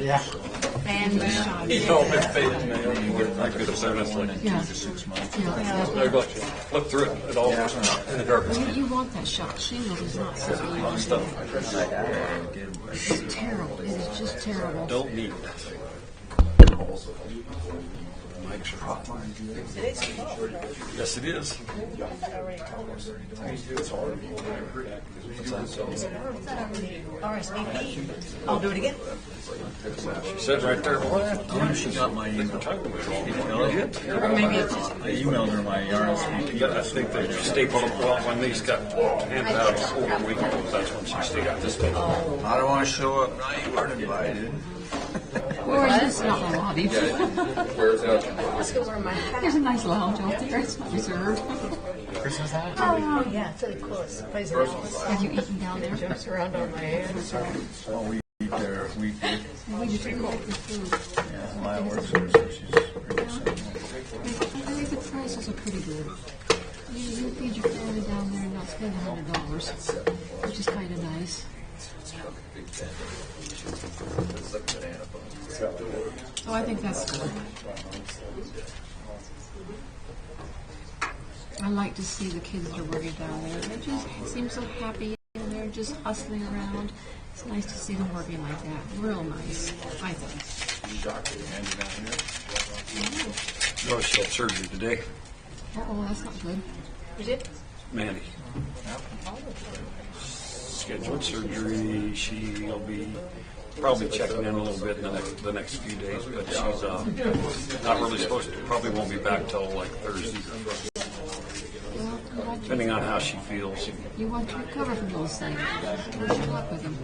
Yeah. And He's all been faded now. I could have said that's like 2 Yeah. to 6 months. Yeah. They're like, flip through it, it all goes in the garbage. You want that shot. Shingles is not something you want. It's terrible. It is just terrible. Don't need it. Mike's are hot. Yes, it is. RSVP. I'll do it again. She said right there, what? She got my email. Or maybe it's just I emailed her my RSVP. I think they stapled them. Well, when these got handed out over a week ago, that's when she stapled this one. I don't want to show up. No, you weren't invited. Or you just not in the lobby. let's go wear my hat. There's a nice lounge out there. It's not reserved. Christmas hat? Oh, yeah, it's really cool. It's plays in Alice. Have you eaten down there? Jumps around on my head. Well, we eat there weekly. We just like the food. Yeah, Maya works there, so she's pretty excited. I think the prices are pretty good. You feed your family down there and not spend $100, which is kind of nice. So I think that's good. I like to see the kids that are working down there. They just seem so happy and they're just hustling around. It's nice to see them working like that. Real nice, I think. No, she had surgery today. Oh, that's not good. You did? Mandy. Scheduled surgery. She'll be probably checking in a little bit in the next few days, but she's not really supposed to. Probably won't be back till like Thursday, Well, depending on how she feels. you want to recover from those things. Good luck with them.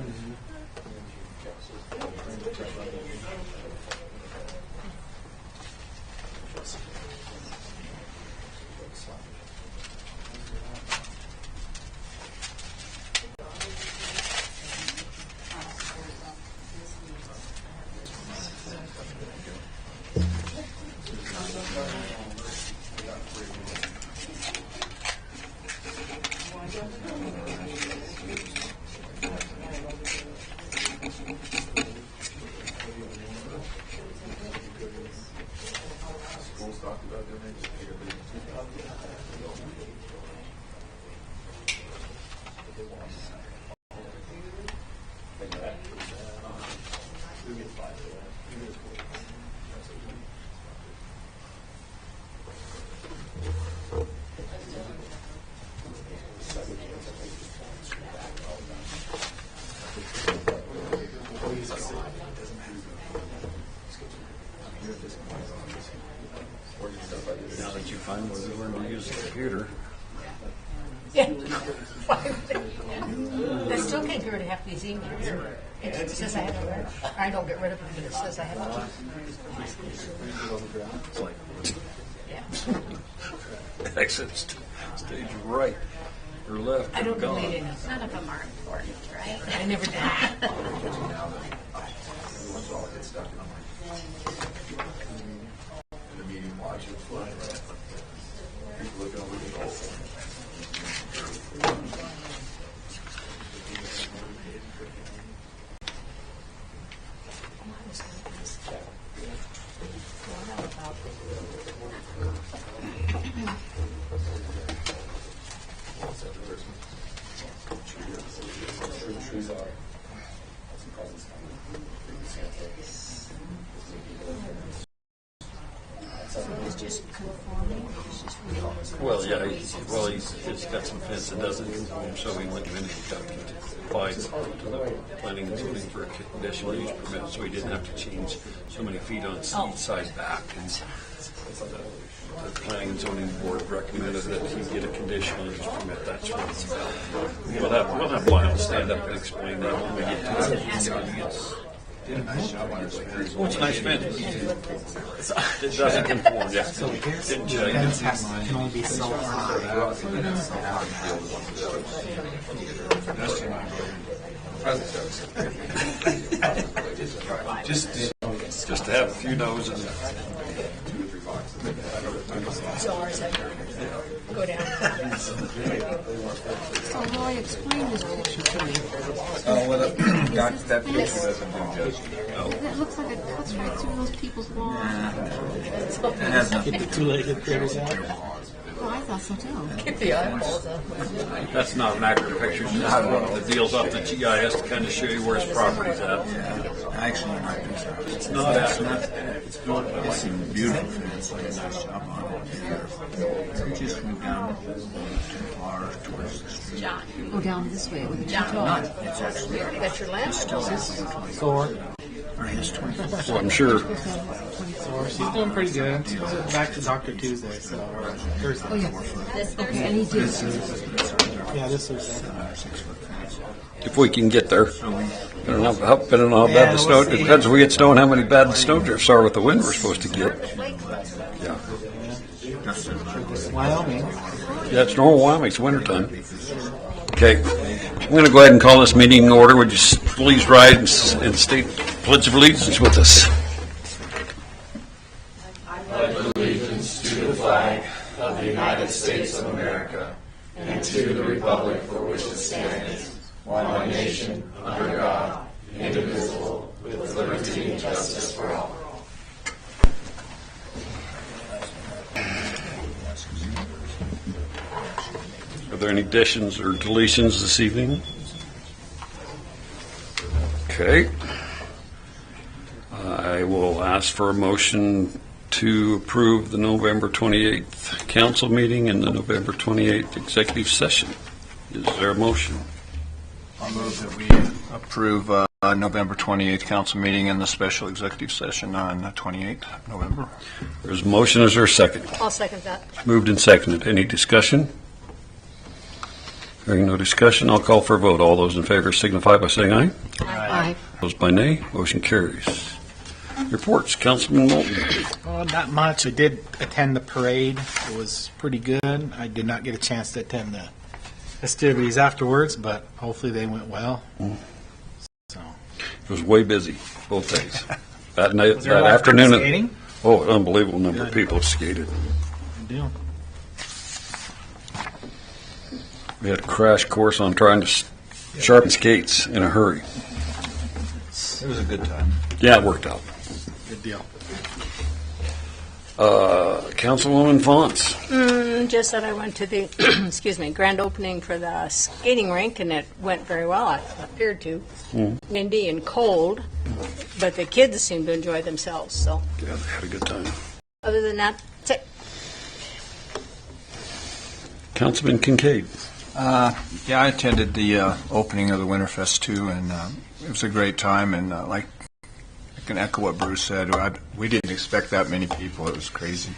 Now that you finally learn to use the computer, Yeah. I still can't get rid of half these emails. It says I have to read. I don't get rid of them, but it says I have to. it's like Yeah. exit stage right or left. I don't gone. delete any. None of them are important, right? I never did. The meeting watch it fly around. People looking over the whole thing. It's just conforming. It's just Well, yeah, he's got some fence that doesn't conform, so he went in and he applied to the planning and zoning for a conditional use permit, so he didn't have to change so many feet on each side back. And the planning and zoning board recommended that he get a conditional use permit. That's what we'll have Lyle stand up and explain that when we get to it. Oh, it's a nice fence. It doesn't conform, yeah. Didn't Fence change. can only be so high. Just to have a few no's and so ours have to go down. So Roy, explain this picture to me. That picture doesn't do justice. It looks like it cuts right through those people's walls. It has nothing. Get the two-legged critters out. Oh, I thought so too. Get the eyeballs up. That's not an accurate picture, it's just one that deals off the GIS to kind of show you where his property's at. Actually, my picture. It's not accurate. It's beautiful. It's like a nice job on it. We just went down too far towards the street. John. Go down this way with the John. It's actually You already got your lamp still. Thor. or his 20. Well, I'm sure Thor. She's doing pretty good. She's back to Dr. Tuesday, so or Thursday. Oh, yeah. This Okay, and he did. Yeah, this was. if we can get there. I don't know how bad the snow, it depends if we get snow and how many bad snow drifts are with the wind we're supposed to get. Yeah. Wyoming. Yeah, it's normal Wyoming, it's wintertime. Okay, I'm going to go ahead and call this meeting in order. Would you please rise and state the Pledge of Allegiance with us? Are there any additions or deletions this evening? Okay. I will ask for a motion to approve the November 28th council meeting and the November 28th executive session. Is there a motion? I'll move that we approve November 28th council meeting and the special executive session on 28th November. There's a motion. Is there a second? I'll second that. Moved and seconded. Any discussion? Hearing no discussion, I'll call for a vote. All those in favor signify by saying aye. Aye. Opposed by nay. Motion carries. Reports, Councilman Moulton. Oh, not much. I did attend the parade. It was pretty good. I did not get a chance to attend the festivities afterwards, but hopefully they went well. So, It was way busy both days. That night, was there a that lot of afternoon. skating? Oh, an unbelievable number of people skated. Good deal. We had a crash course on trying to sharpen skates in a hurry. It was a good time. Yeah, it worked out. Good deal. Councilwoman Fonts. Just that I went to the, excuse me, grand opening for the skating rink, and it went very well. It appeared to. Windy and cold, but the kids seemed to enjoy themselves. So, Yeah, they had a good time. other than that, that's it. Councilman Kincaid. Yeah, I attended the opening of the Winterfest too, and it was a great time. And like I can echo what Bruce said. We didn't expect that many people. It was crazy.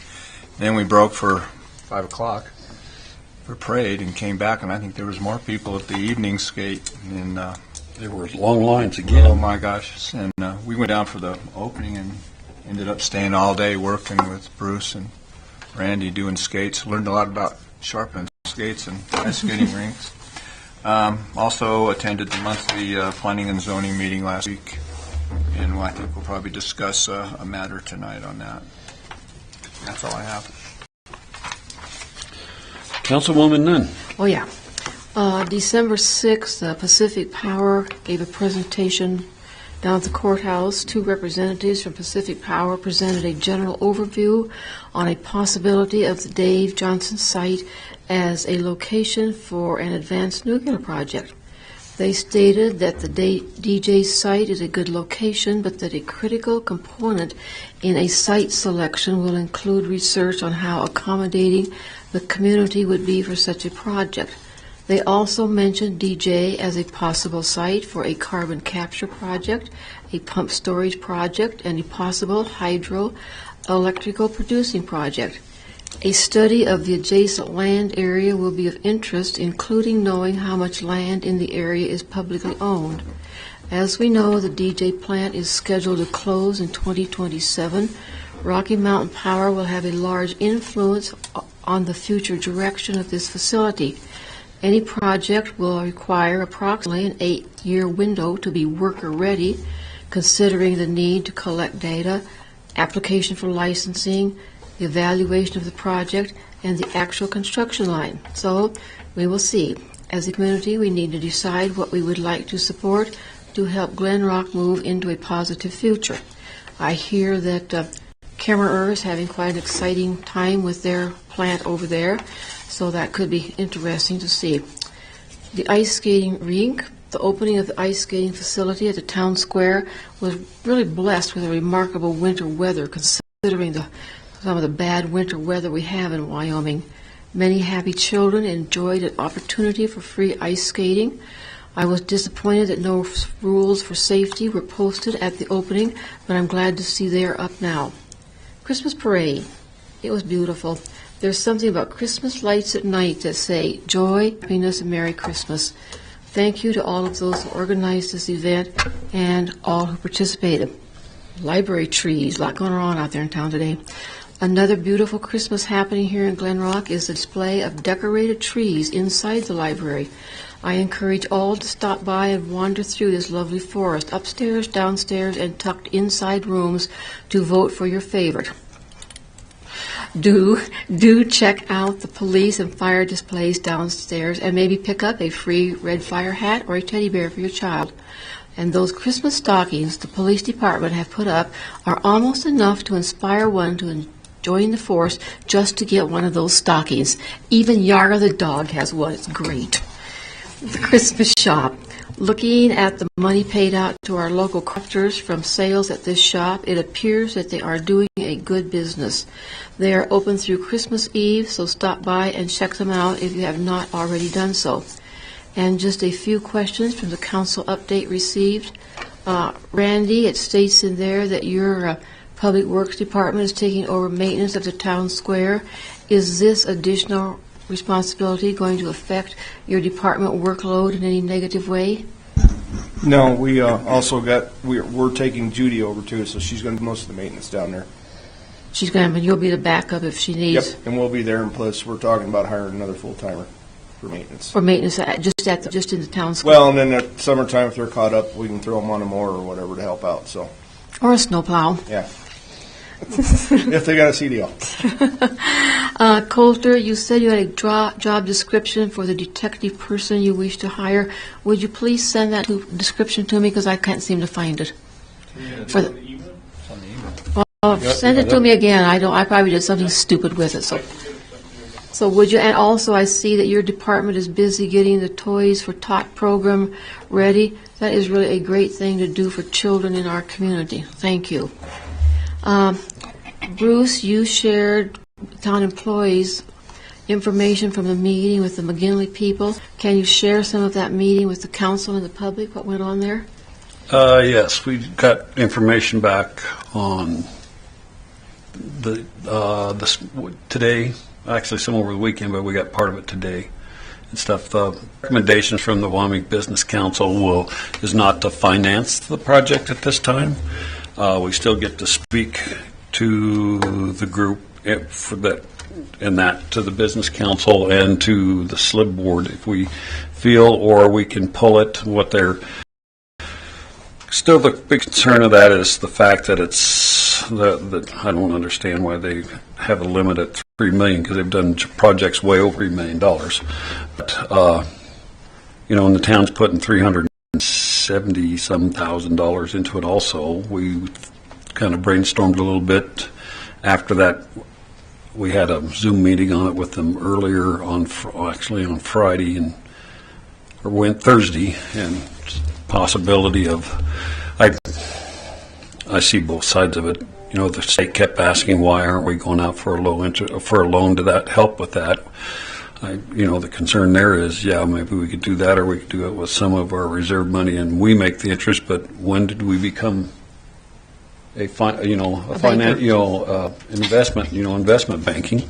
Then we broke for 5 o'clock for parade and came back, and I think there was more people at the evening skate. And There were long lines oh again. my gosh! And we went down for the opening and ended up staying all day working with Bruce and Randy doing skates. Learned a lot about sharpening skates and ice skating rinks. Also attended the monthly planning and zoning meeting last week, and I think we'll probably discuss a matter tonight on that. That's all I have. Councilwoman Nunn. Oh, yeah. December 6th, Pacific Power gave a presentation down at the courthouse. 2 representatives from Pacific Power presented a general overview on a possibility of the Dave Johnson site as a location for an advanced nuclear project. They stated that the DJ site is a good location, but that a critical component in a site selection will include research on how accommodating the community would be for such a project. They also mentioned DJ as a possible site for a carbon capture project, a pump storage project, and a possible hydroelectrical producing project. A study of the adjacent land area will be of interest, including knowing how much land in the area is publicly owned. As we know, the DJ plant is scheduled to close in 2027. Rocky Mountain Power will have a large influence on the future direction of this facility. Any project will require approximately an 8-year window to be worker-ready, considering the need to collect data, application for licensing, the evaluation of the project, and the actual construction line. So we will see. As a community, we need to decide what we would like to support to help Glen Rock move into a positive future. I hear that Kemmerer is having quite an exciting time with their plant over there, so that could be interesting to see. The ice skating rink, the opening of the ice skating facility at the town square was really blessed with a remarkable winter weather, considering some of the bad winter weather we have in Wyoming. Many happy children enjoyed an opportunity for free ice skating. I was disappointed that no rules for safety were posted at the opening, but I'm glad to see they are up now. Christmas parade. It was beautiful. There's something about Christmas lights at night that say joy, happiness, and Merry Christmas. Thank you to all of those who organized this event and all who participated. Library trees, a lot going on out there in town today. Another beautiful Christmas happening here in Glen Rock is the display of decorated trees inside the library. I encourage all to stop by and wander through this lovely forest, upstairs, downstairs, and tucked inside rooms to vote for your favorite. Do check out the police and fire displays downstairs and maybe pick up a free red fire hat or a teddy bear for your child. And those Christmas stockings the police department have put up are almost enough to inspire one to join the force just to get one of those stockings. Even Yara the dog has one. It's great. The Christmas shop. Looking at the money paid out to our local crafters from sales at this shop, it appears that they are doing a good business. They are open through Christmas Eve, so stop by and check them out if you have not already done so. And just a few questions from the council update received. Randy, it states in there that your Public Works Department is taking over maintenance of the town square. Is this additional responsibility going to affect your department workload in any negative way? No, we also we're taking Judy over too, so she's going to do most of the maintenance down there. She's going to, you'll be the backup if she needs. Yep, and we'll be there. And plus, we're talking about hiring another full timer for maintenance. For maintenance, just in the town square. Well, and then at summertime, if they're caught up, we can throw them on a mower or whatever to help out. So. Or a snowplow. Yeah. If they got a CDL. Coulter, you said you had a job description for the detective person you wish to hire. Would you please send that description to me, because I can't seem to find it. Send it to me again. I probably did something stupid with it. So would you? And also, I see that your department is busy getting the Toys for Tot program ready. That is really a great thing to do for children in our community. Thank you. Bruce, you shared town employees information from the meeting with the McGinley people. Can you share some of that meeting with the council and the public, what went on there? Yes, we got information back on this today, actually some over the weekend, but we got part of it today and stuff. The recommendations from the Wyoming Business Council is not to finance the project at this time. We still get to speak to the group for that, and that to the business council and to the SLIB board if we feel, or we can pull it. What they're still, the big concern of that is the fact that it's that I don't understand why they have a limit at $3 million, because they've done projects way over $1 million. But and the town's putting $370-some thousand into it also. We kind of brainstormed a little bit. After that, we had a Zoom meeting on it with them earlier on Friday or Thursday, and possibility of I see both sides of it. The state kept asking, why aren't we going out for a loan to that help with that? The concern there is, maybe we could do that, or we could do it with some of our reserve money and we make the interest. But when did we become investment banking,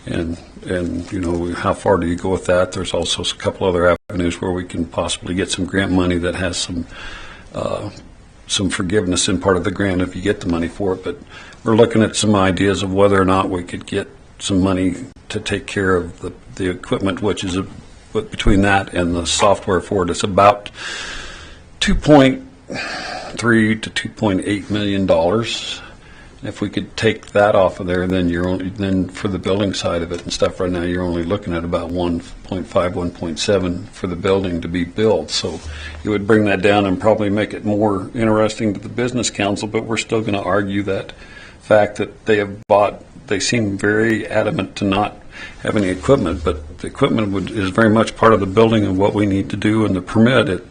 and how far do you go with that? There's also a couple other avenues where we can possibly get some grant money that has some forgiveness in part of the grant if you get the money for it. But we're looking at some ideas of whether or not we could get some money to take care of the equipment, which is between that and the software for it, it's about $2.3 to $2.8 million. If we could take that off of there, then then for the building side of it and stuff, right now, you're only looking at about 1.5, 1.7 for the building to be built. So it would bring that down and probably make it more interesting to the business council, but we're still going to argue that fact that they seem very adamant to not have any equipment, but the equipment is very much part of the building and what we need to do, and the permit,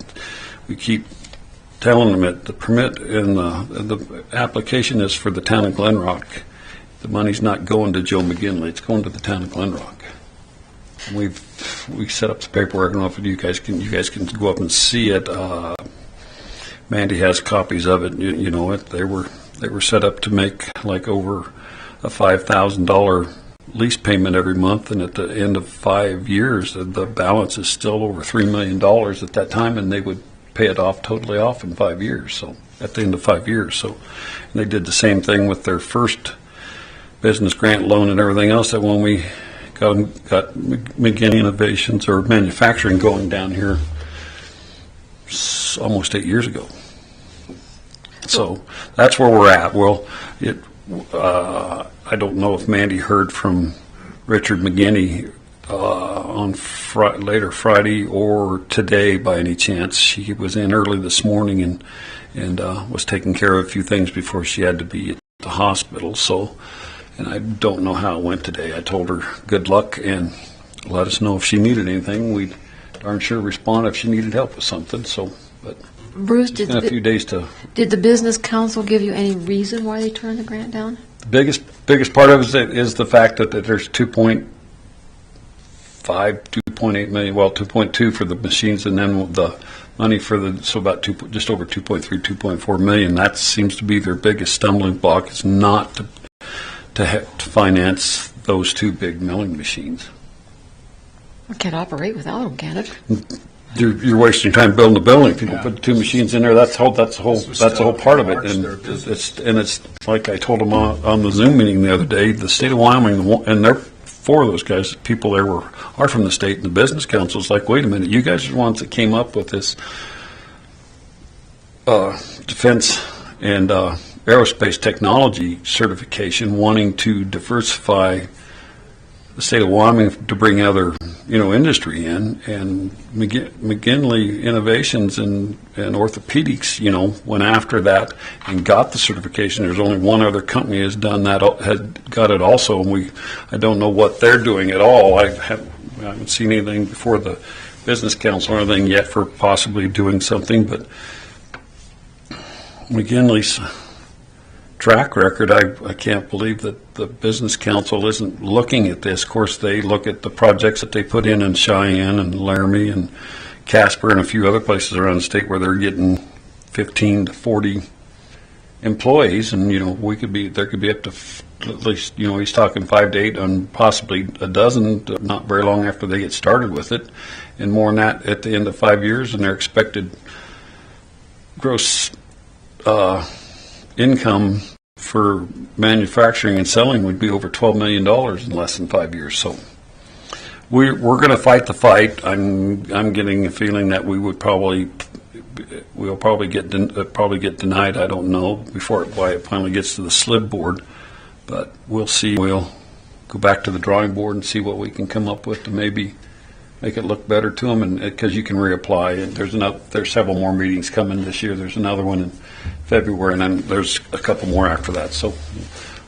we keep telling them that the permit and the application is for the town of Glen Rock. The money's not going to Joe McGinley, it's going to the town of Glen Rock. And we set up the paperwork. I don't know if you guys can go up and see it. Mandy has copies of it. You know it. They were set up to make like over a $5,000 lease payment every month, and at the end of 5 years, the balance is still over $3 million at that time, and they would pay it off totally off in 5 years. So at the end of 5 years, so and they did the same thing with their first business grant loan and everything else. That when we got McGinney Innovations or manufacturing going down here almost 8 years ago. So that's where we're at. Well, I don't know if Mandy heard from Richard McGinney on later Friday or today by any chance. She was in early this morning and was taking care of a few things before she had to be at the hospital. So, and I don't know how it went today. I told her good luck and let us know if she needed anything. We'd darn sure respond if she needed help with something. So, but Bruce, it's been a few days to. Did the business council give you any reason why they turned the grant down? The biggest part of it is the fact that there's 2.5, 2.8 million, well, 2.2 for the machines, and then the money for so about just over 2.3, 2.4 million. That seems to be their biggest stumbling block. Is not to finance those two big milling machines. I can't operate without them, can it? You're wasting time building the building. People put two machines in there. That's the whole part of it. And it's like I told them on the Zoom meeting the other day. The state of Wyoming, and they're four of those guys. People there are from the state, and the business council is like, wait a minute, you guys are the ones that came up with this defense and aerospace technology certification, wanting to diversify the state of Wyoming to bring other, industry in, and McGinley Innovations and orthopedics, went after that and got the certification. There's only one other company has done that, had got it also, and I don't know what they're doing at all. I haven't seen anything before the business council or anything yet for possibly doing something, but McGinley's track record, I can't believe that the business council isn't looking at this. Of course, they look at the projects that they put in Cheyenne and Laramie and Casper and a few other places around the state where they're getting 15 to 40 employees, and there could be up to at least he's talking 5 to 8 and possibly a dozen not very long after they get started with it, and more than that at the end of 5 years, and their expected gross income for manufacturing and selling would be over $12 million in less than 5 years. So we're going to fight the fight. I'm getting a feeling that we'll probably get denied. I don't know why it finally gets to the SLIB board, but we'll see. We'll go back to the drawing board and see what we can come up with to maybe make it look better to them, and because you can reapply. And there's several more meetings coming this year. There's another one in February, and then there's a couple more after that. So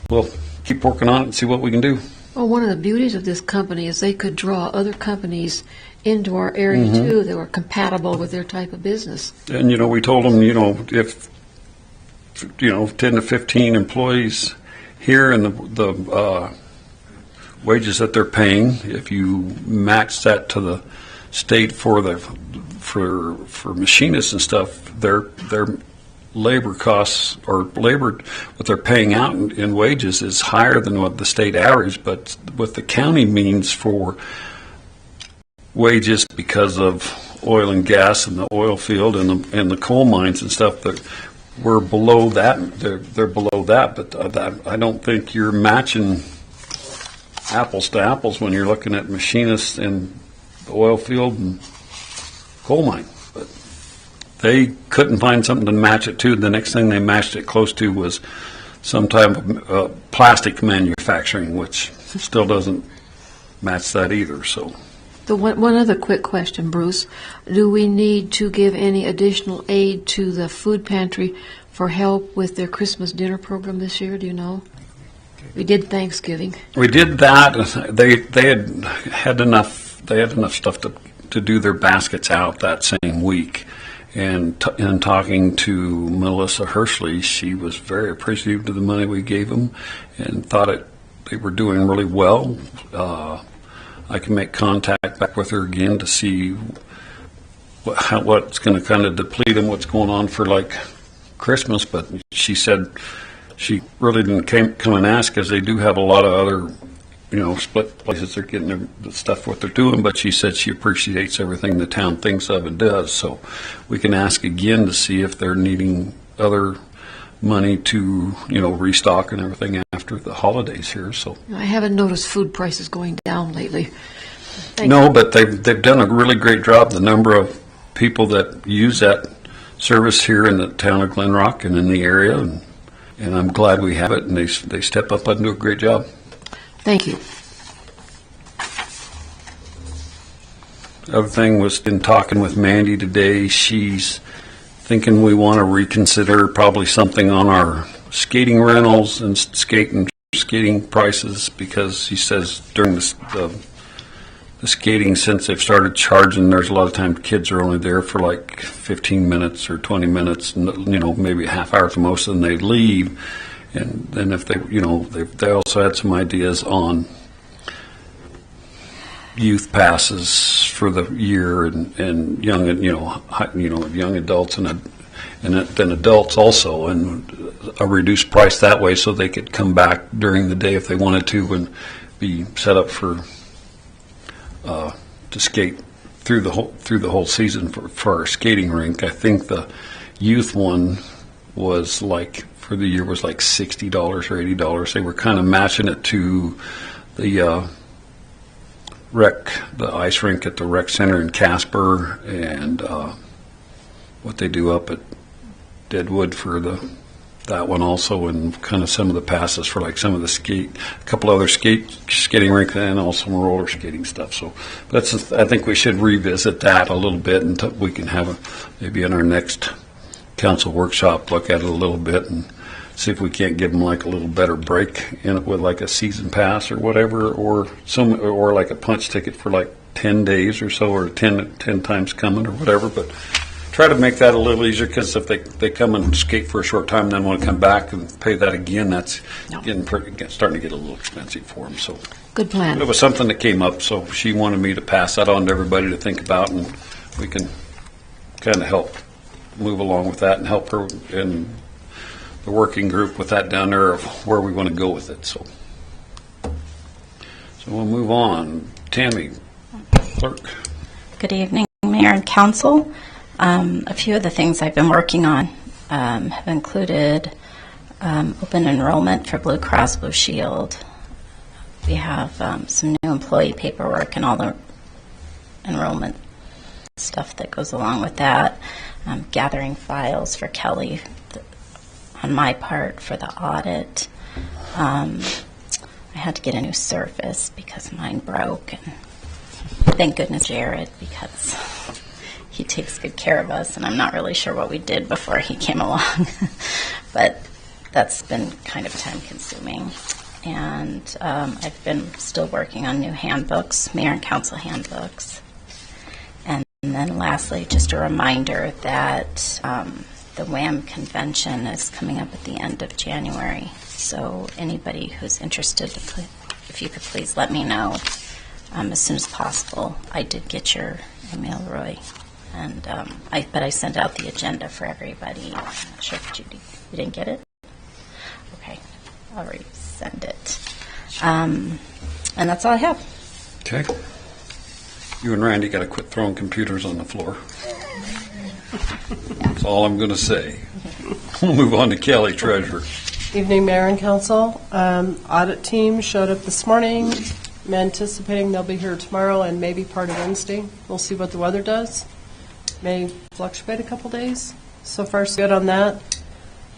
we'll keep working on it and see what we can do. Well, one of the beauties of this company is they could draw other companies into our area too that were compatible with their type of business. And we told them, if 10 to 15 employees here, and the wages that they're paying, if you match that to the state for machinists and stuff, their labor costs or what they're paying out in wages is higher than what the state average. But what the county means for wages, because of oil and gas and the oil field and the coal mines and stuff, that we're below that. They're below that, but I don't think you're matching apples to apples when you're looking at machinists in the oil field and coal mine. But they couldn't find something to match it to. The next thing they matched it close to was some type of plastic manufacturing, which still doesn't match that either. So, The one other quick question, Bruce. Do we need to give any additional aid to the food pantry for help with their Christmas dinner program this year? Do you know? We did Thanksgiving. we did that. They had enough. They had enough stuff to do their baskets out that same week. And in talking to Melissa Hershey, she was very appreciative of the money we gave them, and thought they were doing really well. I can make contact back with her again to see what's going to kind of deplete them, what's going on for like Christmas. But she said she really didn't come and ask, because they do have a lot of other, split places they're getting the stuff what they're doing. But she said she appreciates everything the town thinks of and does. So we can ask again to see if they're needing other money to, restock and everything after the holidays here. So I haven't noticed food prices going down lately. no, but they've done a really great job. The number of people that use that service here in the town of Glen Rock and in the area, and I'm glad we have it. And they step up and do a great job. Thank you. Other thing was in talking with Mandy today. She's thinking we want to reconsider probably something on our skating rentals and skating prices, because she says during the skating, since they've started charging, there's a lot of times kids are only there for like 15 minutes or 20 minutes, maybe a half hour at the most, and they leave. And then if they also had some ideas on youth passes for the year, and young, young adults and then adults also, and a reduced price that way, so they could come back during the day if they wanted to, and be set up for to skate through the whole season for our skating rink. I think the youth one was like, for the year, was like $60 or $80. They were kind of matching it to the the ice rink at the rec center in Casper, and what they do up at Deadwood for that one also, and kind of some of the passes for like some of the a couple other skating rink, and also some roller skating stuff. So I think we should revisit that a little bit, and we can have maybe in our next council workshop look at it a little bit and see if we can't give them like a little better break in it with like a season pass or whatever, or like a punch ticket for like 10 days or so, or 10 times coming or whatever. But try to make that a little easier, because if they come and skate for a short time and then want to come back and pay that again, that's starting to get a little expensive for them. So Good plan. it was something that came up, so she wanted me to pass that on to everybody to think about, and we can kind of help move along with that and help her in the working group with that down there of where we want to go with it. So we'll move on. Tammy, clerk. Good evening, Mayor and Council. A few of the things I've been working on have included open enrollment for Blue Cross Blue Shield. We have some new employee paperwork and all the enrollment stuff that goes along with that. Gathering files for Kelly on my part for the audit. I had to get a new Surface because mine broke, and thank goodness Jared, because he takes good care of us, and I'm not really sure what we did before he came along. But that's been kind of time consuming. And I've been still working on new handbooks, mayor and council handbooks. And then lastly, just a reminder that the WHAM convention is coming up at the end of January. So anybody who's interested, if you could please let me know as soon as possible. I did get your email, Roy, and but I sent out the agenda for everybody. I'm not sure if Judy, you didn't get it? Okay, I'll resend it. And that's all I have. Okay. You and Randy got to quit throwing computers on the floor. That's all I'm going to say. We'll move on to Kelly, treasurer. Evening, Mayor and Council. Audit team showed up this morning. I'm anticipating they'll be here tomorrow and maybe part of Wednesday. We'll see what the weather does. May fluctuate a couple days. So far, so good on that.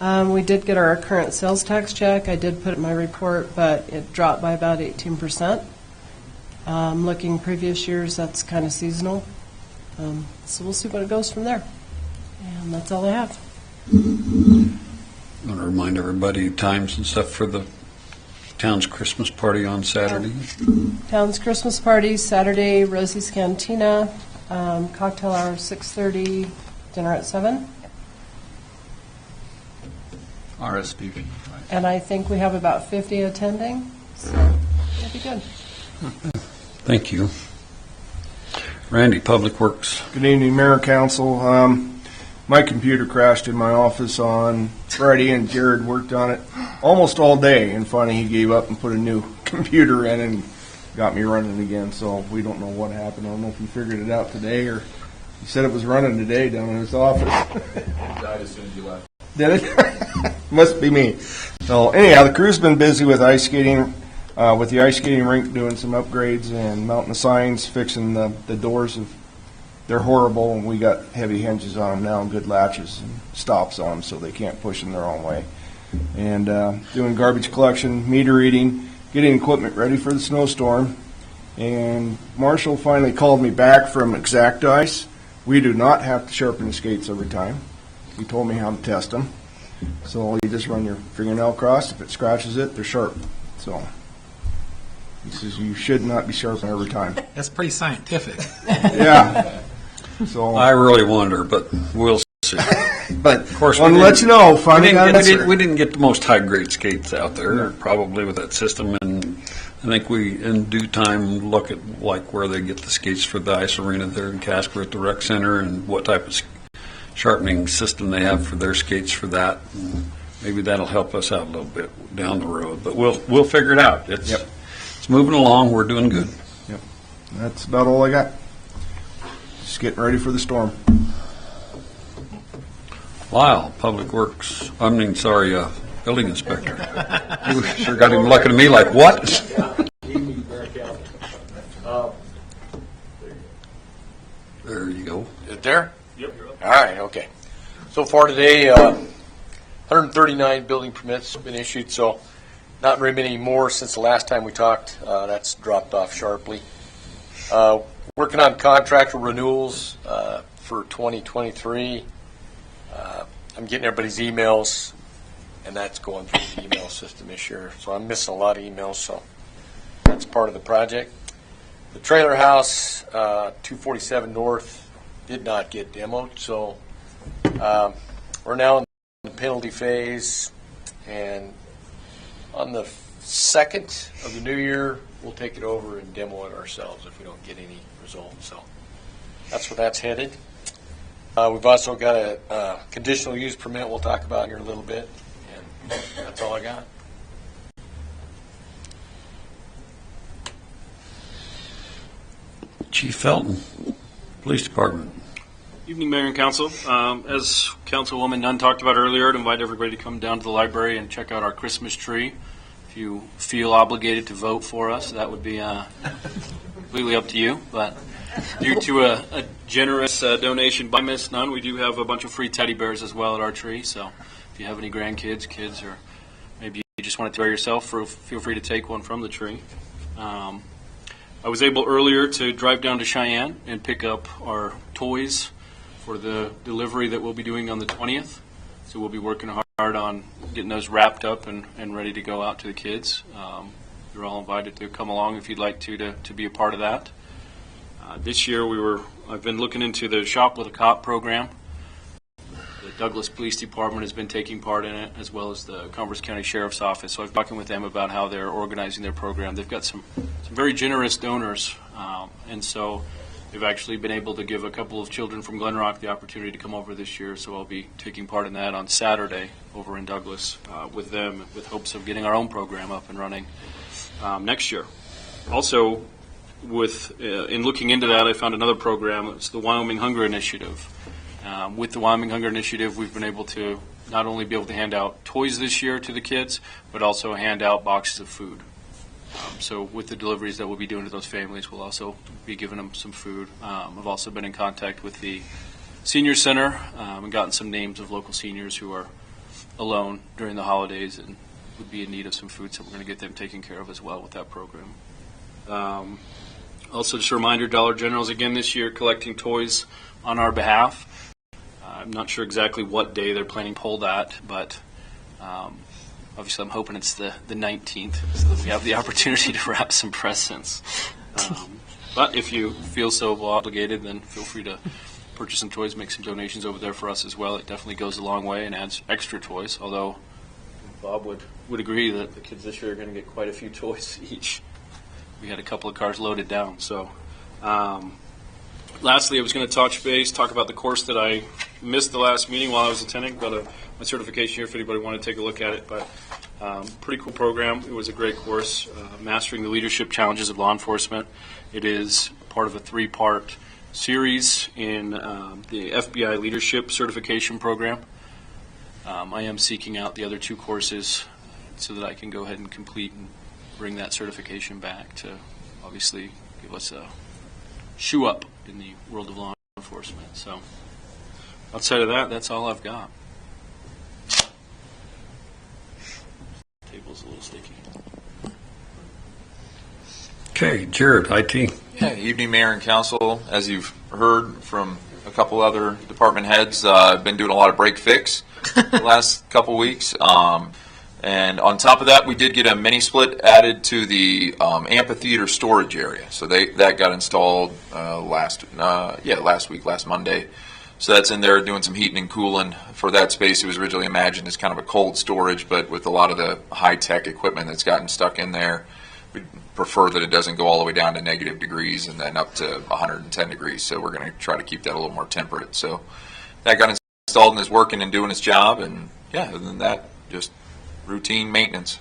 We did get our current sales tax check. I did put it in my report, but it dropped by about 18%. Looking previous years, that's kind of seasonal. So we'll see what it goes from there. And that's all I have. I want to remind everybody times and stuff for the town's Christmas party on Saturday. Town's Christmas party, Saturday, Rosie's Cantina, cocktail hour 6:30, dinner at 7. RSVP. Right. And I think we have about 50 attending, so it'll be good. Thank you. Randy, Public Works. Good evening, Mayor and Council. My computer crashed in my office on Friday, and Jared worked on it almost all day, and finally he gave up and put a new computer in and got me running again, so we don't know what happened. I don't know if he figured it out today, or he said it was running today down in his office. It died as soon as you left. Did it? Must be me. So anyhow, the crew's been busy with ice skating, with the ice skating rink doing some upgrades and mounting the signs, fixing the doors. They're horrible, and we got heavy hinges on them now and good latches and stops on them so they can't push them their own way. And doing garbage collection, meter reading, getting equipment ready for the snowstorm. And Marshall finally called me back from Exact Ice. We do not have to sharpen the skates every time. He told me how to test them. So you just run your fingernail across. If it scratches it, they're sharp. So he says you should not be sharpening every time. That's pretty scientific. Yeah. So I really wonder, but we'll see. but Of course, want to let you know. Finally got an answer. we didn't get the most high-grade skates out there, probably with that system, and I think we, in due time, look at like where they get the skates for the ice arena there in Casper at the rec center, and what type of sharpening system they have for their skates for that. And maybe that'll help us out a little bit down the road, but we'll figure it out. It's moving along. We're doing good. Yep. That's about all I got. Just getting ready for the storm. Lyle, Public Works. Building inspector. You sure got him looking at me like, what? There you go. Is it there? Yep. All right, okay. So far today, 139 building permits have been issued, so not very many more since the last time we talked. That's dropped off sharply. Working on contractor renewals for 2023. I'm getting everybody's emails, and that's going through the email system this year. So I'm missing a lot of emails, so that's part of the project. The trailer house, 247 North, did not get demoed, so we're now in the penalty phase, and on the 2nd of the new year, we'll take it over and demo it ourselves if we don't get any results. So that's where that's headed. We've also got a conditional use permit we'll talk about here in a little bit, and that's all I got. Chief Felton, Police Department. Evening, Mayor and Council. As Councilwoman Nunn talked about earlier, I'd invite everybody to come down to the library and check out our Christmas tree. If you feel obligated to vote for us, that would be completely up to you. But due to a generous donation by Ms. Nunn, we do have a bunch of free teddy bears as well at our tree. So if you have any grandkids, kids, or maybe you just want to bear yourself, feel free to take one from the tree. I was able earlier to drive down to Cheyenne and pick up our toys for the delivery that we'll be doing on the 20th. So we'll be working hard on getting those wrapped up and ready to go out to the kids. You're all invited to come along if you'd like to be a part of that. This year I've been looking into the Shop with a Cop program. The Douglas Police Department has been taking part in it, as well as the Converse County Sheriff's Office. So I've been talking with them about how they're organizing their program. They've got some very generous donors, and so they've actually been able to give a couple of children from Glen Rock the opportunity to come over this year. So I'll be taking part in that on Saturday over in Douglas with them, with hopes of getting our own program up and running next year. Also, in looking into that, I found another program. It's the Wyoming Hunger Initiative. With the Wyoming Hunger Initiative, we've been able to not only be able to hand out toys this year to the kids, but also hand out boxes of food. So with the deliveries that we'll be doing to those families, we'll also be giving them some food. I've also been in contact with the Senior Center and gotten some names of local seniors who are alone during the holidays and would be in need of some food, so we're going to get them taken care of as well with that program. Also, just a reminder, Dollar General is again this year collecting toys on our behalf. I'm not sure exactly what day they're planning to pull that, but obviously I'm hoping it's the 19th, so that we have the opportunity to wrap some presents. But if you feel so obligated, then feel free to purchase some toys, make some donations over there for us as well. It definitely goes a long way and adds extra toys, although Bob would agree that the kids this year are going to get quite a few toys each. We had a couple of cars loaded down. So lastly, I was going to talk about the course that I missed the last meeting while I was attending. Got my certification here if anybody wanted to take a look at it. But pretty cool program. It was a great course, Mastering the Leadership Challenges of Law Enforcement. It is part of a 3-part series in the FBI Leadership Certification Program. I am seeking out the other 2 courses so that I can go ahead and complete and bring that certification back to obviously give us a shoe up in the world of law enforcement. So outside of that, that's all I've got. Table's a little sticky. Okay, Jared, IT. Yeah, evening, Mayor and Council. As you've heard from a couple other department heads, I've been doing a lot of break fix the last couple weeks. And on top of that, we did get a mini split added to the amphitheater storage area. So that got installed last week, last Monday. So that's in there doing some heating and cooling for that space. It was originally imagined as kind of a cold storage, but with a lot of the high-tech equipment that's gotten stuck in there, we prefer that it doesn't go all the way down to negative degrees and then up to 110 degrees. So we're going to try to keep that a little more temperate. So that got installed and is working and doing its job. And yeah, other than that, just routine maintenance.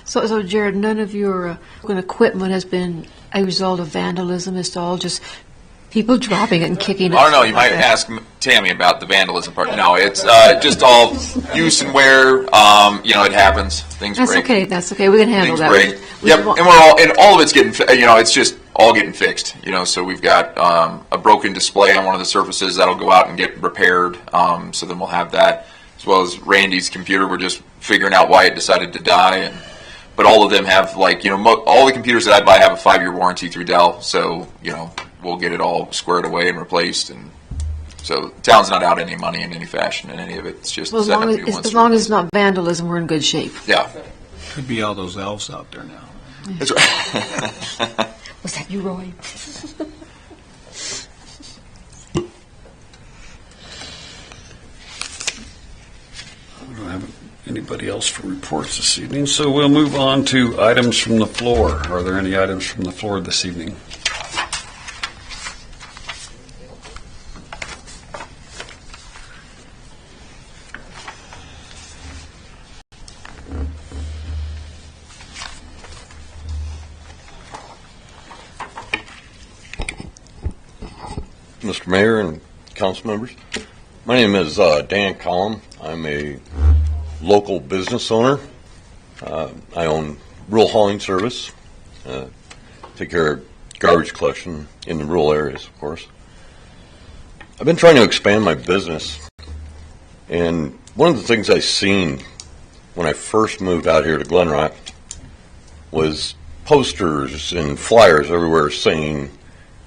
So Jared, none of your equipment has been a result of vandalism. It's all just people dropping it and kicking it. I don't know. You might ask Tammy about the vandalism part. No, it's just all use and wear. It happens. Things That's break. okay. That's okay. We can handle Things that. break. Yep, and all of it's getting. It's just all getting fixed. So we've got a broken display on one of the surfaces that'll go out and get repaired. So then we'll have that, as well as Randy's computer. We're just figuring out why it decided to die. But all of them have all the computers that I buy have a 5-year warranty through Dell. So we'll get it all squared away and replaced. And so the town's not out any money in any fashion in any of it. It's just as long as it's not vandalism, we're in good shape. Yeah. Could be all those elves out there now. That's right. Was that you, Roy? We don't have anybody else for reports this evening, so we'll move on to items from the floor. Are there any items from the floor this evening? Mr. Mayor and council members, my name is Dan Collum. I'm a local business owner. I own rural hauling service, take care of garbage collection in the rural areas, of course. I've been trying to expand my business, and one of the things I seen when I first moved out here to Glen Rock was posters and flyers everywhere saying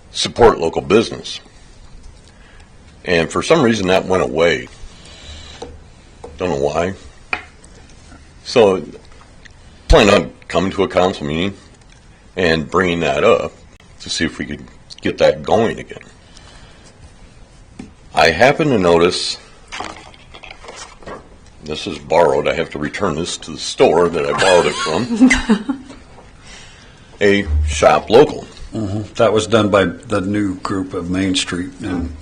support local business. And for some reason that went away. Don't know why. So plan on coming to a council meeting and bringing that up to see if we could get that going again. I happen to notice, this is borrowed, I have to return this to the store that I borrowed it from, a shop local. Mm-hmm. That was done by the new group of Main Street, and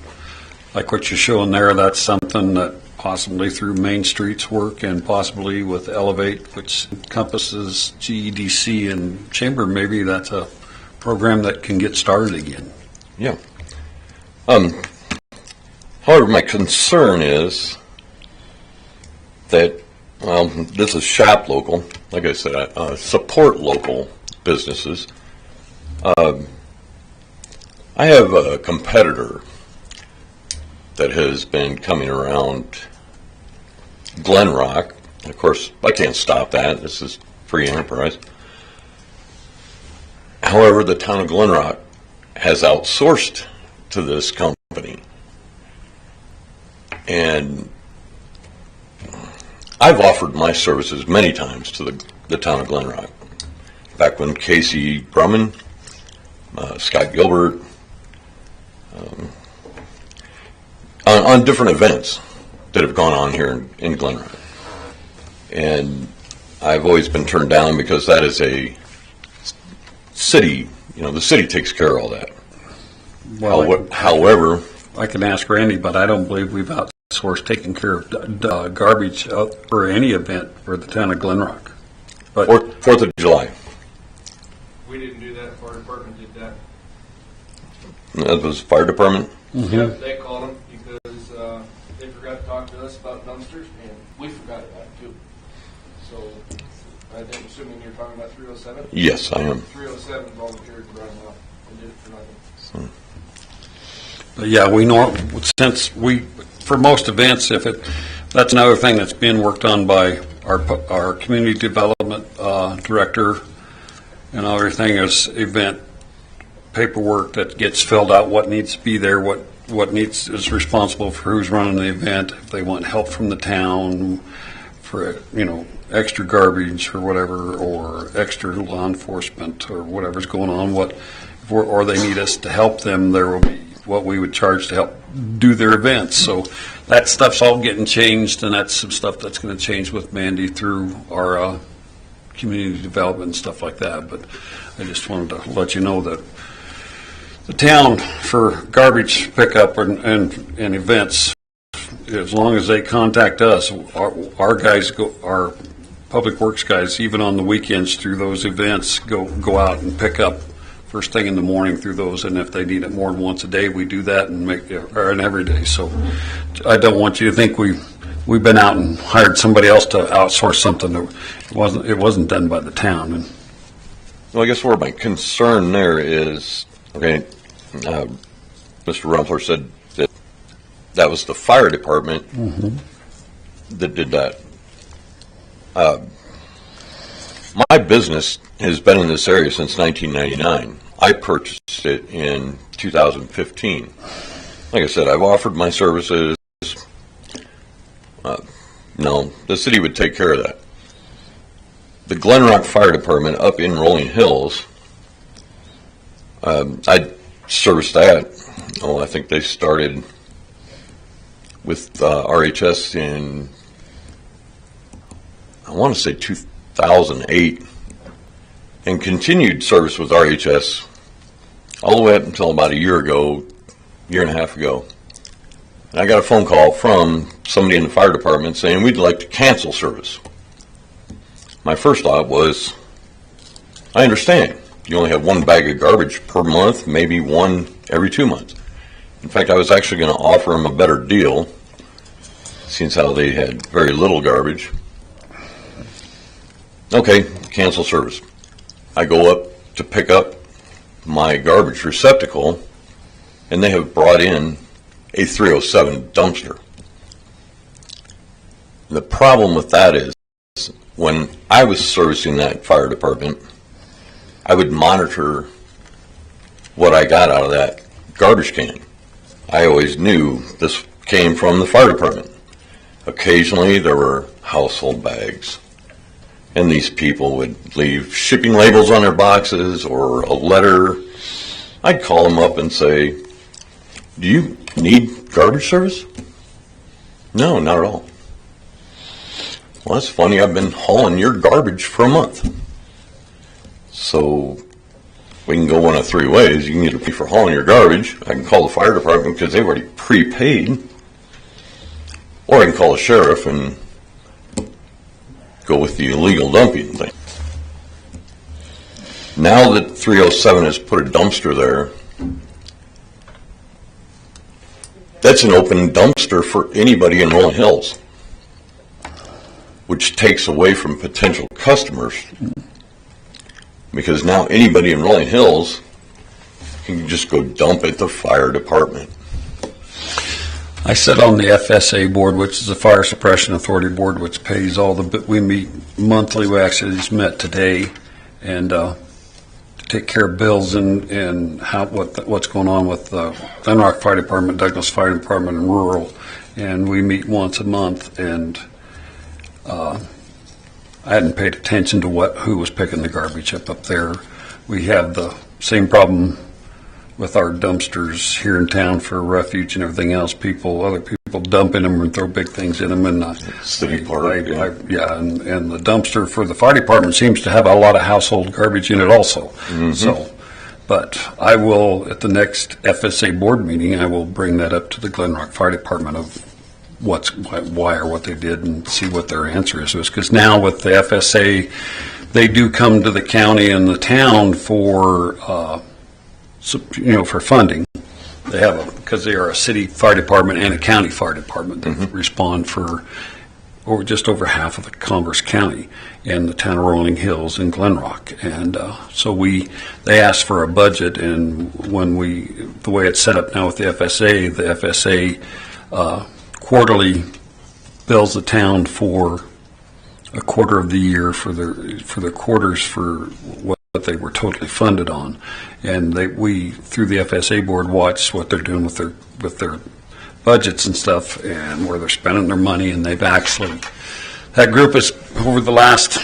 like what you're showing there, that's something that possibly through Main Street's work and possibly with Elevate, which encompasses GEDC and Chamber, maybe that's a program that can get started again. Yeah. However, my concern is that, this is shop local. Like I said, support local businesses. I have a competitor that has been coming around Glen Rock Of course, I can't stop that. This is free enterprise. However, the town of Glen Rock has outsourced to this company. And I've offered my services many times to the town of Glen Rock. Back when Casey Brumman, Scott Gilbert, on different events that have gone on here in Glen Rock. And I've always been turned down because that is a city, the city takes care of all that. Well, however, I can ask Randy, but I don't believe we've outsourced taking care of garbage for any event for the town of Glen Rock. But 4th of July. We didn't do that. Fire department did that. That was fire department? Mm-hmm. Yep, they called them because they forgot to talk to us about dumpsters, and we forgot about it too. So I think, assuming you're talking about 307? Yes, I am. 307 volunteered to run it off and did it for nothing. But yeah, for most events, that's another thing that's being worked on by our community development director, and everything is event paperwork that gets filled out, what needs to be there, what is responsible for who's running the event, if they want help from the town for, extra garbage or whatever, or extra law enforcement or whatever's going on, or they need us to help them, there will be what we would charge to help do their events. So that stuff's all getting changed, and that's some stuff that's going to change with Mandy through our community development and stuff like that. But I just wanted to let you know that the town, for garbage pickup and events, as long as they contact us, our guys our public works guys, even on the weekends through those events, go out and pick up first thing in the morning through those, and if they need it more than once a day, we do that and every day. So I don't want you to think we've been out and hired somebody else to outsource something that it wasn't done by the town. And well, I guess where my concern there is, okay, Mr. Rumpler said that was the fire department that did that. My business has been in this area since 1999. I purchased it in 2015. Like I said, I've offered my services. No, the city would take care of that. The Glen Rock Fire Department up in Rolling Hills, I serviced that. I think they started with RHS in, I want to say 2008, and continued service with RHS all the way up until about a year and a half ago. And I got a phone call from somebody in the fire department saying, we'd like to cancel service. My first thought was, I understand. You only have one bag of garbage per month, maybe one every 2 months. In fact, I was actually going to offer them a better deal, since how they had very little garbage. Okay, cancel service. I go up to pick up my garbage receptacle, and they have brought in a 307 dumpster. The problem with that is, when I was servicing that fire department, I would monitor what I got out of that garbage can. I always knew this came from the fire department. Occasionally there were household bags, and these people would leave shipping labels on their boxes or a letter. I'd call them up and say, do you need garbage service? No, not at all. Well, that's funny. I've been hauling your garbage for a month. So we can go one of three ways. You can either pay for hauling your garbage. I can call the fire department because they've already prepaid. Or I can call the sheriff and go with the illegal dumping thing. Now that 307 has put a dumpster there, that's an open dumpster for anybody in Rolling Hills, which takes away from potential customers, because now anybody in Rolling Hills can just go dump at the fire department. I sit on the FSA board, which is the Fire Suppression Authority Board, which pays all the, we meet monthly. We actually just met today and take care of bills and what's going on with the Glen Rock Fire Department, Douglas Fire Department, and rural. And we meet once a month, and I hadn't paid attention to who was picking the garbage up there. We have the same problem with our dumpsters here in town for refuge and everything else. Other people dump in them and throw big things in them. And City Park, and the dumpster for the fire department seems to have a lot of household garbage in it also. Mm-hmm. So, but I will, at the next FSA board meeting, I will bring that up to the Glen Rock Fire Department of why or what they did and see what their answer is. Because now with the FSA, they do come to the county and the town for for funding. They have because they are a city fire department and a county fire department that respond for just over half of the Converse County and the town of Rolling Hills and Glen Rock. And so they asked for a budget, and the way it's set up now with the FSA quarterly bills the town for a quarter of the year for their quarters for what they were totally funded on, and we through the FSA board watch what they're doing with their budgets and stuff and where they're spending their money. And they've actually, that group is over the last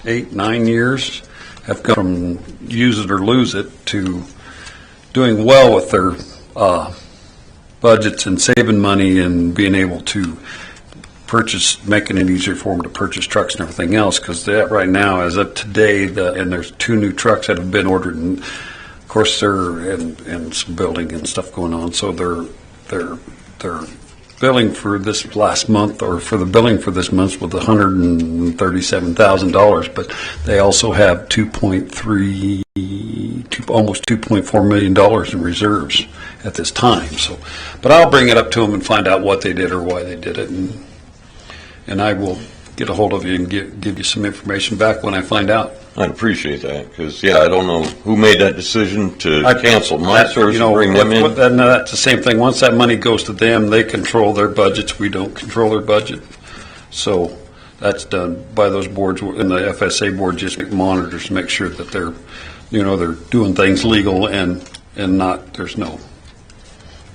8-9 years have gone from use it or lose it to doing well with their budgets and saving money and being able to making it easier for them to purchase trucks and everything else. Because that right now, as of today, and there's 2 new trucks that have been ordered, and of course they're and some building and stuff going on. So they're billing for this last month, or for the billing for this month, with $137,000, but they also have almost $2.4 million in reserves at this time. So, but I'll bring it up to them and find out what they did or why they did it, and I will get a hold of you and give you some information back when I find out. I'd appreciate that, because, I don't know who made that decision to cancel my service and bring them in. That's the same thing. Once that money goes to them, they control their budgets. We don't control their budget. So that's done by those boards, and the FSA board just monitors to make sure that they're doing things legal and not, there's no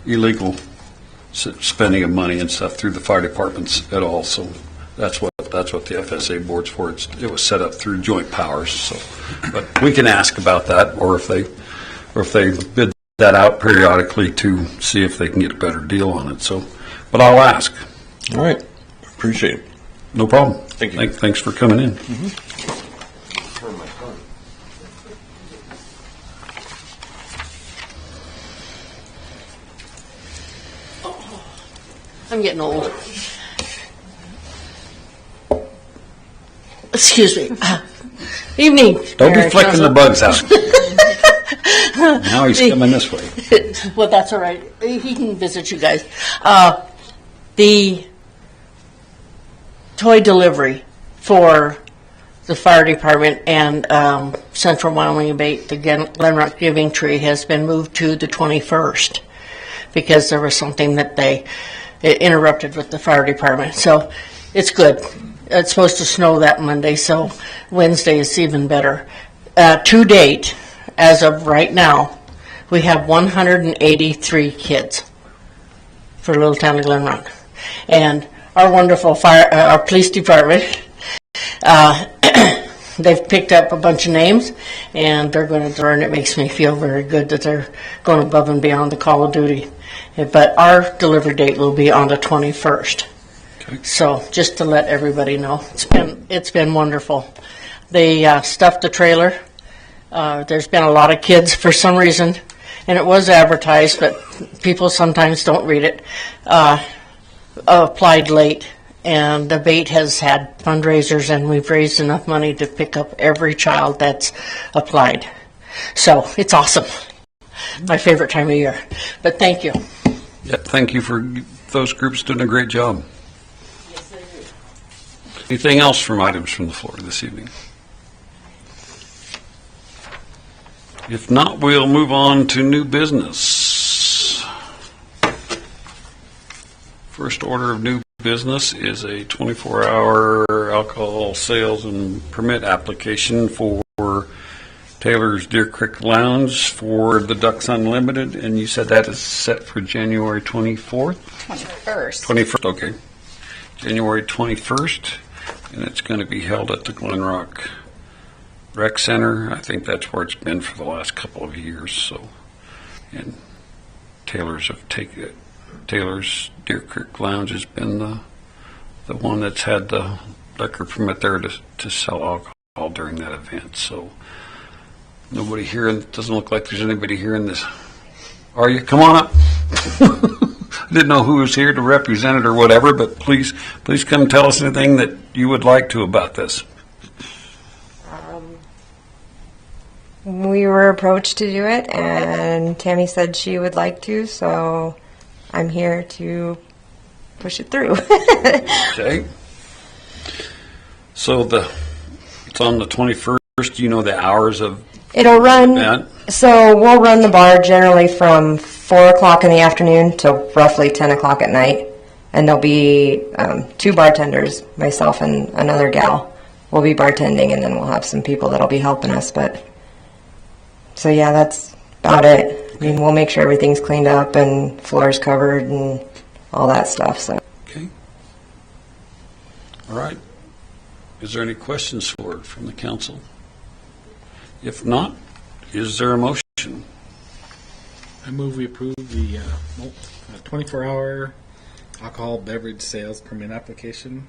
illegal spending of money and stuff through the fire departments at all. So that's what the FSA board's for. It was set up through joint powers. So, but we can ask about that, or if they bid that out periodically to see if they can get a better deal on it. So, but I'll ask. All right, appreciate it. No problem. Thank you. Thanks for coming in. I'm getting old. Excuse me. Evening. Don't be flicking the bugs out. Now he's coming this way. Well, that's all right. He can visit you guys. The toy delivery for the fire department and Central Wyoming Abate, the Glen Rock Giving Tree, has been moved to the 21st because there was something that it interrupted with the fire department. So it's good. It's supposed to snow that Monday, so Wednesday is even better. To date, as of right now, we have 183 kids for Little Town of Glen Rock. And our wonderful our police department, they've picked up a bunch of names, and they're going to learn. It makes me feel very good that they're going above and beyond the call of duty. But our delivery date will be on the 21st. Okay. So just to let everybody know, it's been wonderful. They stuffed the trailer. There's been a lot of kids for some reason, and it was advertised, but people sometimes don't read it. Applied late, and the Abate has had fundraisers, and we've raised enough money to pick up every child that's applied. So it's awesome. My favorite time of year. But thank you. Yeah, thank you for those groups doing a great job. Yes, they do. Anything else from items from the floor this evening? If not, we'll move on to new business. First order of new business is a 24-hour alcohol sales and permit application for Taylor's Deer Creek Lounge for the Ducks Unlimited, and you said that is set for January 24th? 21st. 21st, okay. January 21st, and it's going to be held at the Glen Rock Rec Center. I think that's where it's been for the last couple of years, so. And Taylor's Deer Creek Lounge has been the one that's had the liquor permit there to sell alcohol during that event. So nobody here, it doesn't look like there's anybody here in this. Are you? Come on up. I didn't know who was here to represent it or whatever, but please come tell us anything that you would like to about this. We were approached to do it, and Tammy said she would like to, so I'm here to push it through. Okay. So it's on the 21st. Do you know the hours of It'll run, event? So we'll run the bar generally from 4 o'clock in the afternoon till roughly 10 o'clock at night. And there'll be 2 bartenders, myself and another gal. We'll be bartending, and then we'll have some people that'll be helping us. But so yeah, that's about it. I mean, we'll make sure everything's cleaned up and floors covered and all that stuff. So. Okay. All right. Is there any questions for it from the council? If not, is there a motion? I move we approve the 24-hour alcohol beverage sales permit application.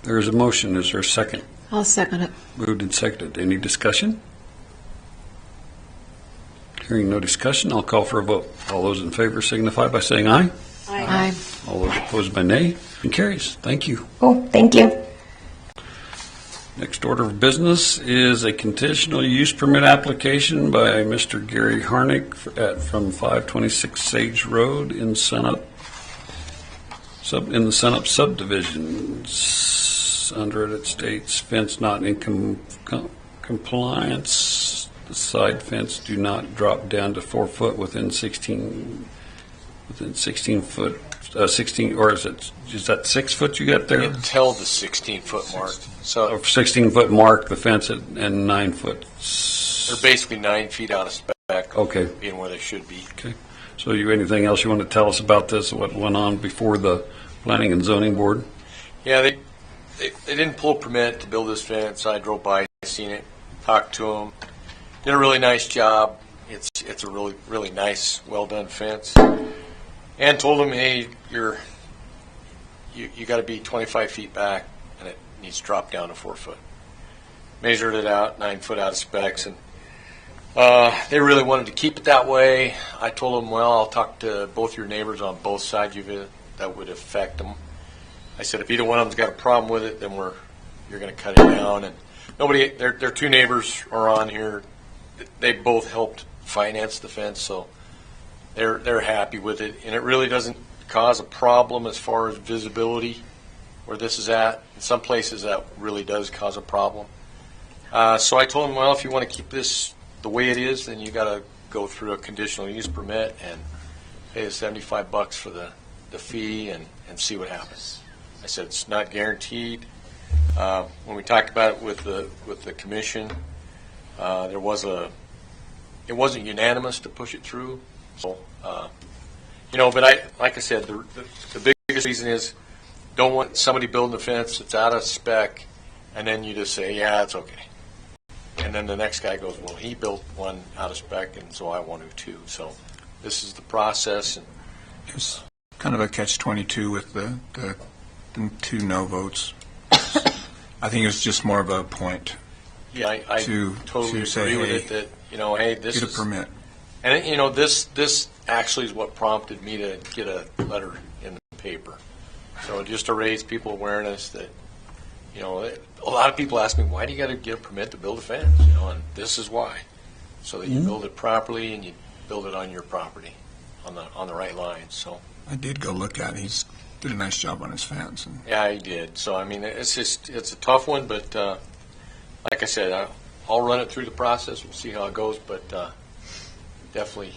There is a motion. Is there a second? I'll second it. Moved and seconded. Any discussion? Hearing no discussion, I'll call for a vote. All those in favor signify by saying aye. Aye. All those opposed by nay. It carries. Thank you. Cool. Thank you. Next order of business is a conditional use permit application by Mr. Gary Harnick from 526 Sage Road in the Sunup subdivision. Under it states fence not in compliance. The side fence do not drop down to 4 foot within 16 foot. 16, or is that 6 foot you got there? Until the 16-foot mark. So 16-foot mark, the fence and 9 foot. They're basically 9 feet out of spec. Okay. Being where they should be. Okay. So anything else you want to tell us about this? What went on before the Planning and Zoning Board? Yeah, they didn't pull a permit to build this fence. I drove by, seen it, talked to them. Did a really nice job. It's a really, really nice, well done fence. And told them, hey, you got to be 25 feet back, and it needs to drop down to 4 foot. Measured it out, 9 foot out of specs, and they really wanted to keep it that way. I told them, well, I'll talk to both your neighbors on both sides of it. That would affect them. I said, if either one of them's got a problem with it, then you're going to cut it down. And their 2 neighbors are on here. They both helped finance the fence, so they're happy with it, and it really doesn't cause a problem as far as visibility where this is at. In some places that really does cause a problem. So I told them, well, if you want to keep this the way it is, then you got to go through a conditional use permit and pay the $75 for the fee and see what happens. I said it's not guaranteed. When we talked about it with the commission, it wasn't unanimous to push it through. So, but like I said, the biggest reason is don't want somebody building a fence that's out of spec, and then you just say, yeah, it's okay. And then the next guy goes, well, he built one out of spec, and so I want to too. So this is the process. And it was kind of a catch-22 with the 2 no votes. I think it was just more of a point. Yeah, I totally agree with it that, hey, this is... Get a permit. And, this actually is what prompted me to get a letter in the paper. So just to raise people awareness that, a lot of people ask me, why do you got to get a permit to build a fence? And this is why. So that you build it properly and you build it on your property, on the right lines. So I did go look at it. He's did a nice job on his fence. Yeah, he did. So, I mean, it's a tough one, but like I said, I'll run it through the process. We'll see how it goes, but definitely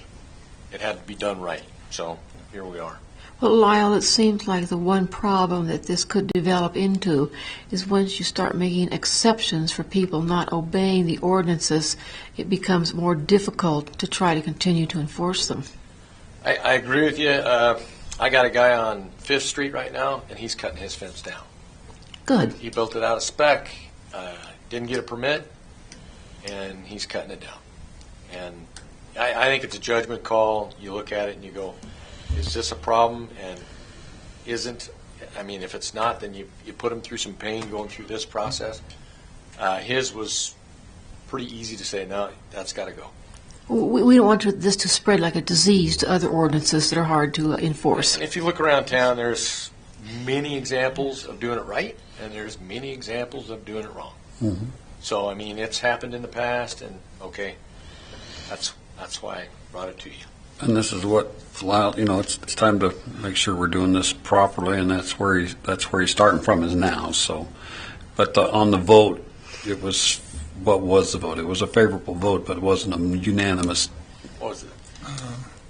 it had to be done right. So here we are. Well, Lyle, it seems like the one problem that this could develop into is once you start making exceptions for people not obeying the ordinances, it becomes more difficult to try to continue to enforce them. I agree with you. I got a guy on 5th Street right now, and he's cutting his fence down. Good. He built it out of spec, didn't get a permit, and he's cutting it down. And I think it's a judgment call. You look at it and you go, is this a problem? And isn't. I mean, if it's not, then you put him through some pain going through this process. His was pretty easy to say, no, that's got to go. We don't want this to spread like a disease to other ordinances that are hard to enforce. And if you look around town, there's many examples of doing it right, and there's many examples of doing it wrong. Mm-hmm. So, I mean, it's happened in the past, and okay, that's why I brought it to you. And this is what, Lyle, it's time to make sure we're doing this properly, and that's where he's starting from is now. So, but on the vote, it was, what was the vote? It was a favorable vote, but it wasn't a unanimous. What was it?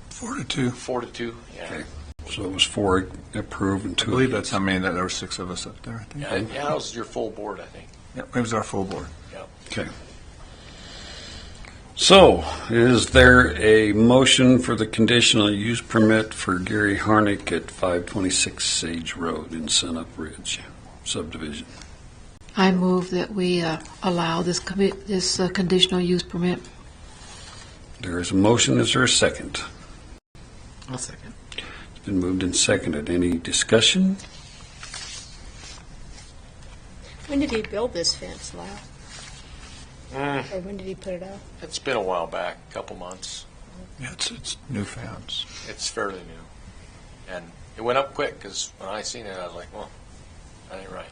4-2. 4-2, yeah. Okay. So it was 4 approved and 2 I believe against. that's how many that there were 6 of us up there, I think. Yeah, that was your full board, I think. Yep, it was our full board. Yep. Okay. So, is there a motion for the conditional use permit for Gary Harnick at 526 Sage Road in Sunup Ridge subdivision? I move that we allow this conditional use permit. There is a motion. Is there a second? I'll second. It's been moved and seconded. Any discussion? When did he build this fence, Lyle? Or when did he put it up? It's been a while back, a couple months. Yeah, it's newfound. It's fairly new. And it went up quick, because when I seen it, I was like, well, that ain't right.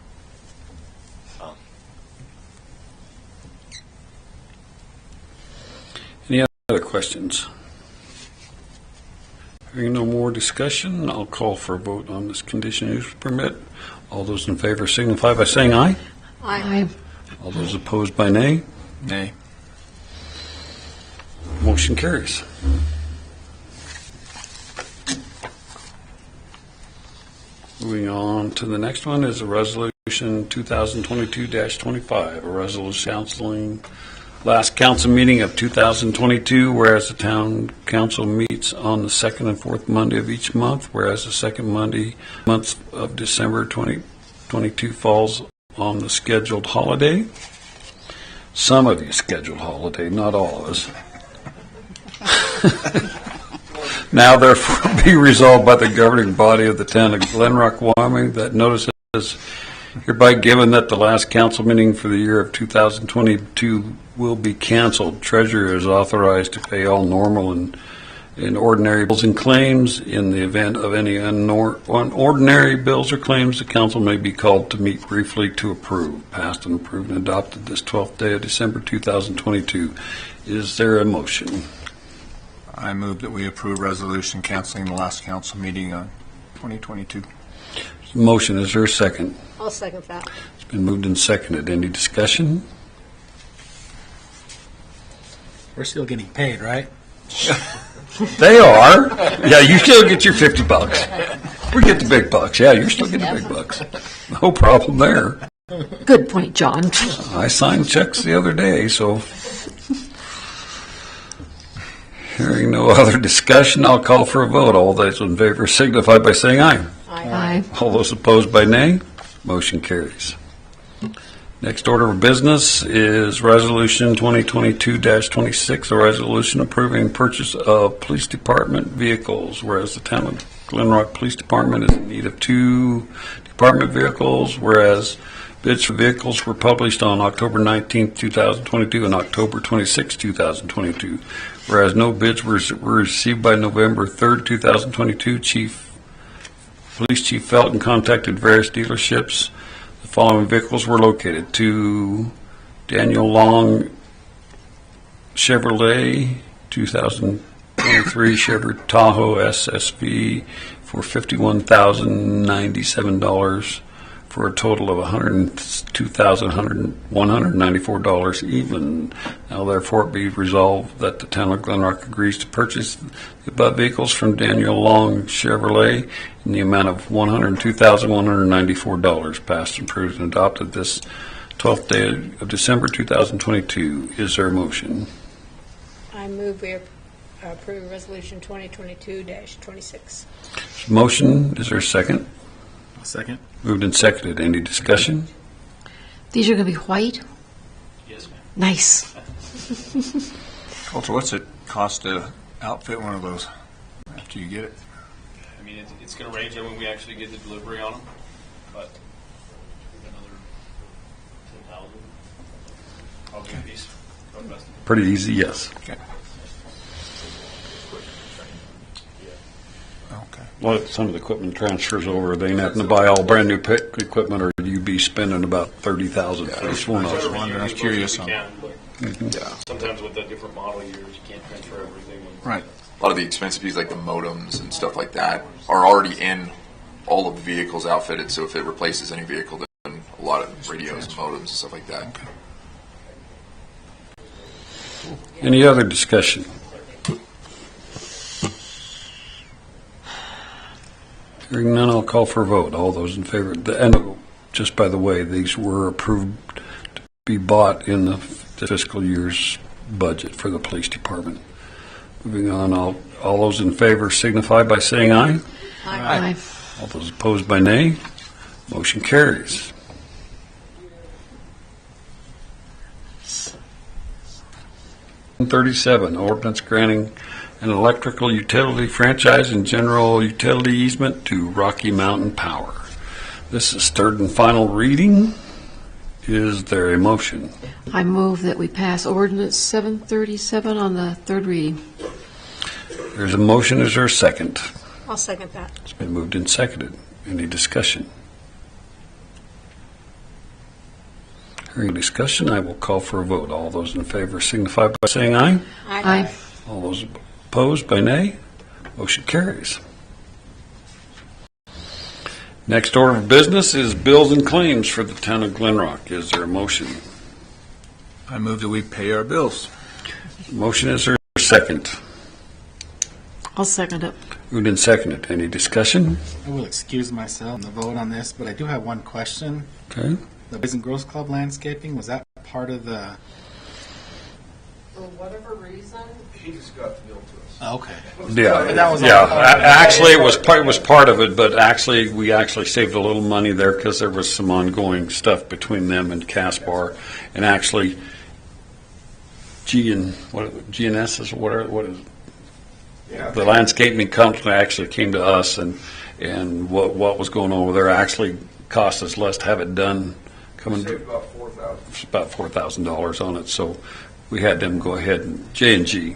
Any other questions? Hearing no more discussion, I'll call for a vote on this conditional use permit. All those in favor signify by saying aye. Aye. All those opposed by nay. Nay. Motion carries. Moving on to the next one is a resolution 2022-25, a resolution canceling last council meeting of 2022, whereas the town council meets on the second and fourth Monday of each month, whereas the second month of December 2022 falls on the scheduled holiday. Some of you scheduled holiday, not all of us. Now therefore be resolved by the governing body of the town of Glen Rock, Wyoming, that notice is hereby given that the last council meeting for the year of 2022 will be canceled. Treasurer is authorized to pay all normal and ordinary bills and claims. In the event of any unordinary bills or claims, the council may be called to meet briefly to approve. Passed and approved and adopted this 12th day of December 2022. Is there a motion? I move that we approve resolution canceling the last council meeting on 2022. Motion. Is there a second? I'll second that. It's been moved and seconded. Any discussion? We're still getting paid, right? They are. Yeah, you still get your $50. We get the big bucks. Yeah, you're still getting the big bucks. No problem there. Good point, John. I signed checks the other day, so. Hearing no other discussion, I'll call for a vote. All those in favor signify by saying aye. Aye. All those opposed by nay. Motion carries. Next order of business is Resolution 2022-26, a resolution approving purchase of police department vehicles, whereas the town of Glen Rock Police Department is in need of 2 department vehicles, whereas bids for vehicles were published on October 19, 2022 and October 26, 2022. Whereas no bids were received by November 3, 2022, Police Chief Felton contacted various dealerships. The following vehicles were located: to Daniel Long Chevrolet 2023 Chevrolet Tahoe SSV for $51,097. for a total of $102,194 even. Now therefore it be resolved that the town of Glen Rock agrees to purchase the above vehicles from Daniel Long Chevrolet in the amount of $102,194, passed and approved and adopted this 12th day of December 2022. Is there a motion? I move we approve Resolution 2022-26. Motion, is there a second? I'll second. Moved and seconded. Any discussion? These are going to be white? Yes, ma'am. Nice. Coulter, what's it cost to outfit one of those after you get it? I mean, it's going to range on when we actually get the delivery on them, but another 10,000. I'll give a piece. Pretty easy, yes. Okay. Okay. Well, some of the equipment transfers over. They ain't having to buy all brand new equipment, or you be spending about $30,000 for each one of them. I was curious on. Yeah. Yeah. Sometimes with the different model years, you can't transfer everything. Right. A lot of the expensive pieces, like the modems and stuff like that, are already in all of the vehicles outfitted. So if it replaces any vehicle, then a lot of radios and modems and stuff like that. Okay. Any other discussion? Hearing none, I'll call for a vote. All those in favor, and just by the way, these were approved to be bought in the fiscal year's budget for the police department. Moving on, all those in favor signify by saying aye. Aye. All those opposed by nay. Motion carries. $37, ordinance granting an electrical utility franchise and general utility easement to Rocky Mountain Power. This is third and final reading. Is there a motion? I move that we pass ordinance 737 on the third reading. There's a motion. Is there a second? I'll second that. It's been moved and seconded. Any discussion? Hearing discussion, I will call for a vote. All those in favor signify by saying aye. Aye. All those opposed by nay. Motion carries. Next order of business is bills and claims for the town of Glen Rock. Is there a motion? I move that we pay our bills. Motion, is there a second? I'll second it. Moved and seconded. Any discussion? I will excuse myself in the vote on this, but I do have one question. Okay. The Boys and Girls Club landscaping, was that part of the... For whatever reason, He just got the bill to us. Okay. Yeah, That was all yeah. part of it. Actually, it was part of it, but actually, we actually saved a little money there because there was some ongoing stuff between them and Caspar, and actually, G&S is what is it? Yeah. The landscaping company actually came to us, and what was going on over there actually cost us less to have it done. Saved about $4,000. It's about $4,000 on it, so we had them go ahead and J&G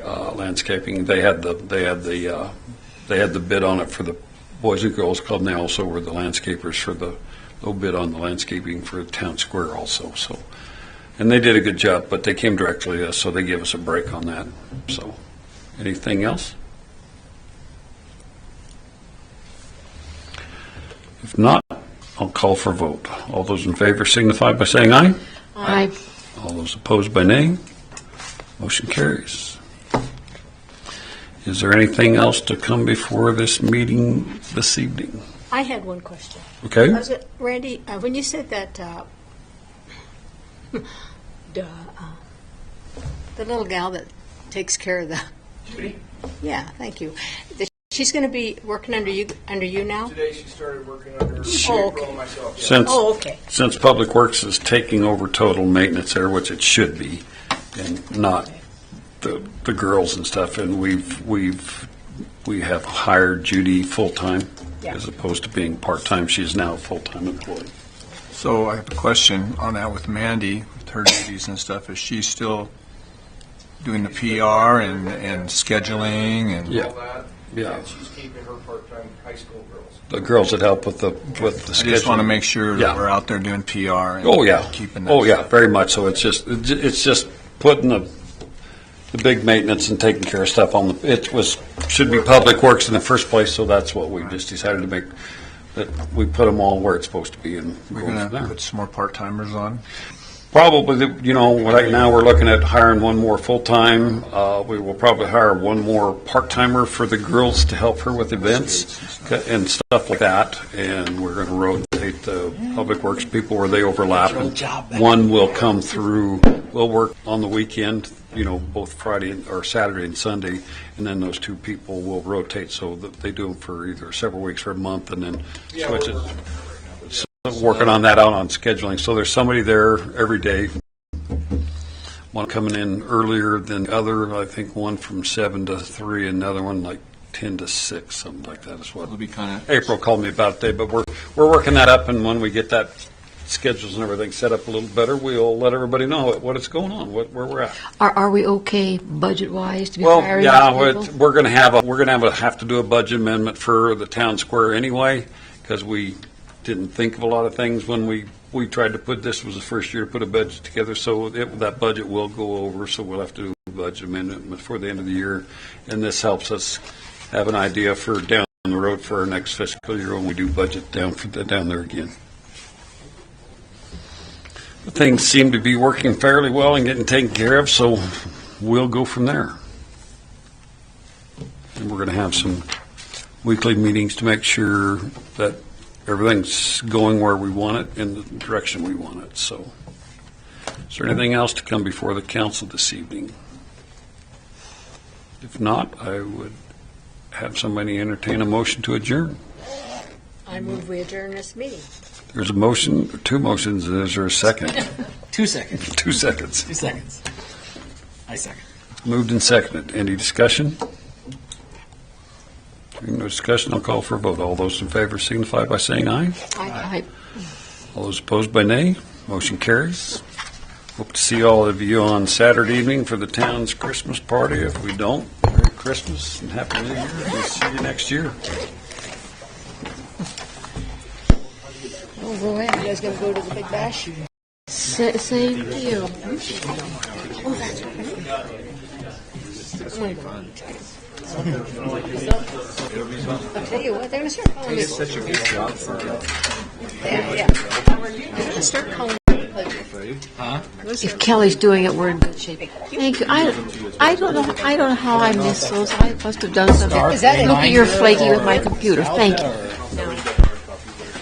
Landscaping. They had the bid on it for the Boys and Girls Club, and they also were the landscapers for the low bid on the landscaping for Town Square also. So, and they did a good job, but they came directly to us, so they gave us a break on that. So, anything else? If not, I'll call for a vote. All those in favor signify by saying aye. Aye. All those opposed by nay. Motion carries. Is there anything else to come before this meeting this evening? I had one question. Okay. Was it, Randy, when you said that, the little gal that takes care of the... Judy? Yeah, thank you. She's going to be working under you now? Today she started working under Oh, okay. April and myself. Yeah. Since, Oh, okay. since Public Works is taking over total maintenance there, which it should be, and not the girls and stuff, and we have hired Judy full-time Yeah. as opposed to being part-time. She is now a full-time employee. So I have a question on that with Mandy, with her duties and stuff. Is she still doing the PR and scheduling and? Yeah. All that. Yeah. And she's keeping her part-time high school girls. The girls that help with the scheduling. I just want to make sure Yeah. that we're out there doing PR. And Oh, yeah. keeping that. Oh, yeah, very much so. It's just putting the big maintenance and taking care of stuff on should be Public Works in the first place, so that's what we just decided to make that we put them all where it's supposed to be and We're go going from to there. put some more part-timers on. Probably, right now we're looking at hiring one more full-time. We will probably hire one more part-timer for the girls to help her with events and stuff like that. And we're going to rotate the public works people where they overlap. And one will come through, we'll work on the weekend, both Friday or Saturday and Sunday. And then those two people will rotate so that they do them for either several weeks or a month and then switch it. Working on that out on scheduling. So there's somebody there every day. One coming in earlier than the other. I think one from 7 to 3, another one like 10 to 6, something like that is what. It'll be kind of. April called me about today, but we're working that up, and when we get that schedules and everything set up a little better, we'll let everybody know what is going on, where we're at. Are we okay budget-wise to be Well, hiring yeah, these people? we're going to have to do a budget amendment for the town square anyway, because we didn't think of a lot of things when we tried to put, this was the first year to put a budget together, so that budget will go over, so we'll have to do a budget amendment before the end of the year, and this helps us have an idea for down the road for our next fiscal year when we do budget down there again. But things seem to be working fairly well and getting taken care of, so we'll go from there. And we're going to have some weekly meetings to make sure that everything's going where we want it in the direction we want it. So, is there anything else to come before the council this evening? If not, I would have somebody entertain a motion to adjourn. I move we adjourn this meeting. There's a motion, two motions. Is there a second? 2 seconds. 2 seconds. 2 seconds. I second. Moved and seconded. Any discussion? Hearing no discussion, I'll call for a vote. All those in favor signify by saying aye. Aye. All those opposed by nay. Motion carries. Hope to see all of you on Saturday evening for the town's Christmas party. If we don't, Merry Christmas and Happy New Year. We'll see you next year. Oh, go ahead. You guys gonna go to the Big Bash? Same deal. Oh, that's right. I'm gonna go. I'll tell you what, they're gonna start calling me. It's such a good job for Yeah. They're gonna start calling me. If Kelly's doing it, we're in good shape. Thank you. I don't know how I missed those. I must have done something. Is that it? Look at your flaky with my computer. Thank you.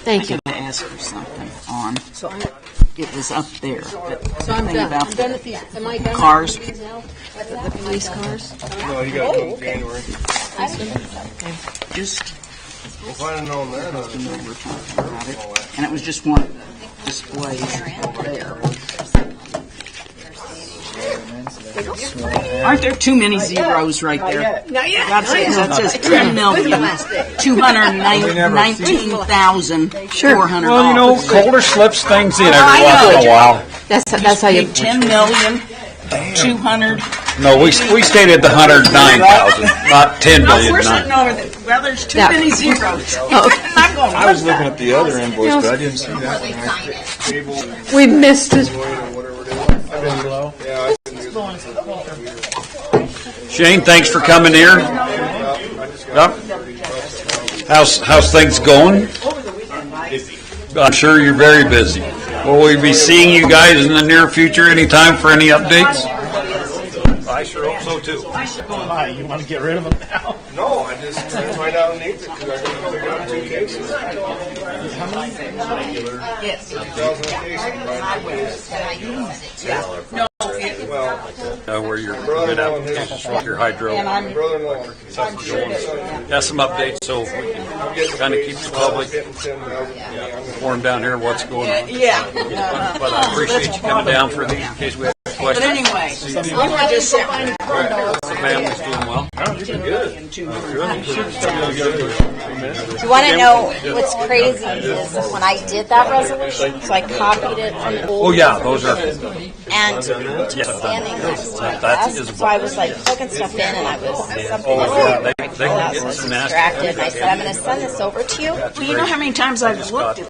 Thank you. I'm going to ask for something on. So it was up there. So I'm done. I'm done with these. Am I done? Cars. With these now? The police cars. No, you got it in January. Just If I'd have known that, to know we're talking about it. And it was just one display there. Aren't there too many zeros right there? Not yet. That says $10,219,400. Well, Calder slips things in every once in a while. That's how you. $10,200,000. No, we stated the 109,000, not 10 Of million. course, well, there's too many zeros. I'm going, I was looking at the other invoice, but I didn't see that one. We missed it. Shane, thanks for coming here. Yep. How's things going? I'm sure you're very busy. Will we be seeing you guys in the near future anytime for any updates? I sure hope so too. Why, you want to get rid of them now? No, I just trying to find out Nathan because I got to figure out 2 cases. Yes. 1,000 cases. Well, Where you're good applications with your hydro. brother-in-law. Got some updates so we can kind of keep the public informed down here what's going on. Yeah. But I appreciate you coming down for these in case we have But questions. anyway, we were just saying. The family's doing well. You want to know what's crazy is when I did that resolution, so I copied it from the old. Oh, yeah, those are. And standing next to my That desk, is. so I was like plugging stuff in, and I was something. Oh, yeah, they I can get was nasty. distracted, and I said, "I'm going to send this over to you." Well, you know how many times I've looked at